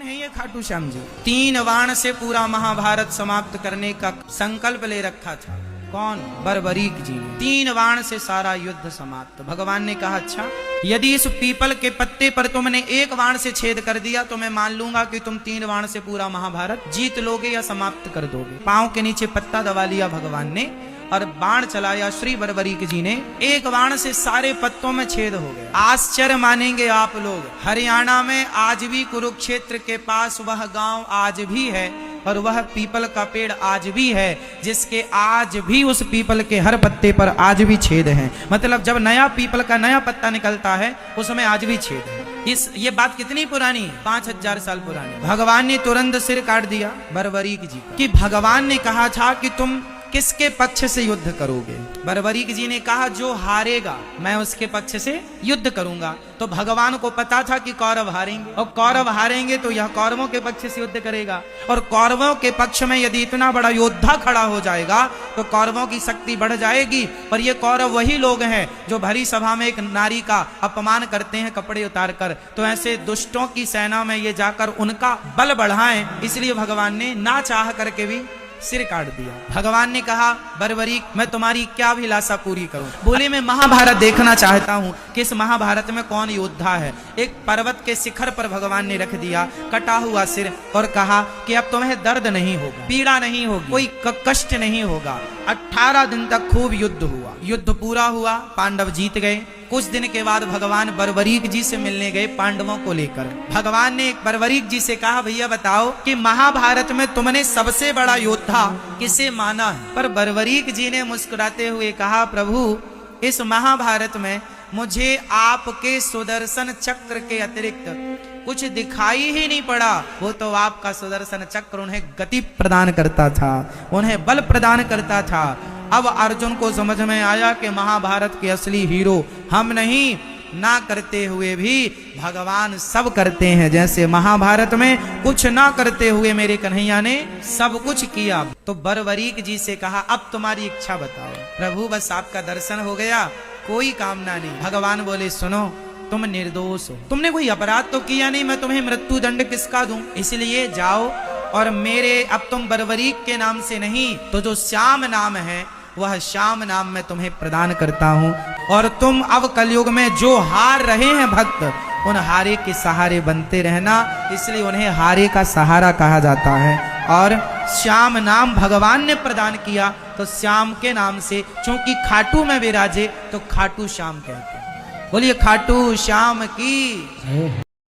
है ये खाटू श्याम जी? 3 बाण से पूरा महाभारत समाप्त करने का संकल्प ले रखा था। कौन? बर्बरीक जी ने। 3 बाण से सारा युद्ध समाप्त। भगवान ने कहा अच्छा, यदि इस पीपल के पत्ते पर तुमने 1 बाण से छेद कर दिया तो मैं मान लूंगा कि तुम 3 बाण से पूरा महाभारत जीत लोगे या समाप्त कर दोगे। पांव के नीचे पत्ता दबा लिया भगवान ने और बाण चलाया श्री बर्बरीक जी ने। 1 बाण से सारे पत्तों में छेद हो गया। आश्चर्य मानेंगे आप लोग, हरियाणा में आज भी कुरुक्षेत्र के पास वह गांव आज भी है और वह पीपल का पेड़ आज भी है, जिसके आज भी उस पीपल के हर पत्ते पर आज भी छेद हैं। मतलब जब नया पीपल का नया पत्ता निकलता है उसमें आज भी छेद है। ये बात कितनी पुरानी? 5000 साल पुरानी। भगवान ने तुरंत सिर काट दिया बर्बरीक जी का। कि भगवान ने कहा था कि तुम किसके पक्ष से युद्ध करोगे? बर्बरीक जी ने कहा जो हारेगा मैं उसके पक्ष से युद्ध करूंगा। तो भगवान को पता था कि कौरव हारेंगे और कौरव हारेंगे तो यह कौरवों के पक्ष से युद्ध करेगा और कौरवों के पक्ष में यदि इतना बड़ा योद्धा खड़ा हो जाएगा तो कौरवों की शक्ति बढ़ जाएगी। और ये कौरव वही लोग हैं जो भरी सभा में एक नारी का अपमान करते हैं कपड़े उतार कर। तो ऐसे दुष्टों की सेना में ये जाकर उनका बल बढ़ाएं, इसलिए भगवान ने ना चाह करके भी सिर काट दिया। भगवान ने कहा बर्बरीक मैं तुम्हारी क्या अभिलाषा पूरी करूं? बोले मैं महाभारत देखना चाहता हूं कि इस महाभारत में कौन योद्धा है। एक पर्वत के शिखर पर भगवान ने रख दिया कटा हुआ सिर और कहा कि अब तुम्हें दर्द नहीं होगा, पीड़ा नहीं होगी, कोई कष्ट नहीं होगा। 18 दिन तक खूब युद्ध हुआ। युद्ध पूरा हुआ, पांडव जीत गए। कुछ दिन के बाद भगवान बर्बरीक जी से मिलने गए पांडवों को लेकर। भगवान ने बर्बरीक जी से कहा भैया बताओ कि महाभारत में तुमने सबसे बड़ा योद्धा किसे माना है? पर बर्बरीक जी ने मुस्कुराते हुए कहा प्रभु इस महाभारत में मुझे आपके सुदर्शन चक्र के अतिरिक्त कुछ दिखाई ही नहीं पड़ा। वो तो आपका सुदर्शन चक्र उन्हें गति प्रदान करता था, उन्हें बल प्रदान करता था। अब अर्जुन को समझ में आया कि महाभारत के असली हीरो हम नहीं, ना करते हुए भी भगवान सब करते हैं। जैसे महाभारत में कुछ ना करते हुए मेरे कन्हैया ने सब कुछ किया। तो बर्बरीक जी से कहा अब तुम्हारी इच्छा बताओ। प्रभु बस आपका दर्शन हो गया, कोई कामना नहीं। भगवान बोले सुनो तुम निर्दोष हो, तुमने कोई अपराध तो किया नहीं, मैं तुम्हें मृत्यु दंड किसका दूं? इसलिए जाओ और मेरे अब तुम बर्बरीक के नाम से नहीं तो जो श्याम नाम है वह श्याम नाम मैं तुम्हें प्रदान करता हूं। और तुम अब कलयुग में जो हार रहे हैं भक्त उन हारे के सहारे बनते रहना, इसलिए उन्हें हारे का सहारा कहा जाता है। और श्याम नाम भगवान ने प्रदान किया तो श्याम के नाम से चूंकि खाटू में विराजे तो खाटू श्याम कहते हैं। बोलिए खाटू श्याम की।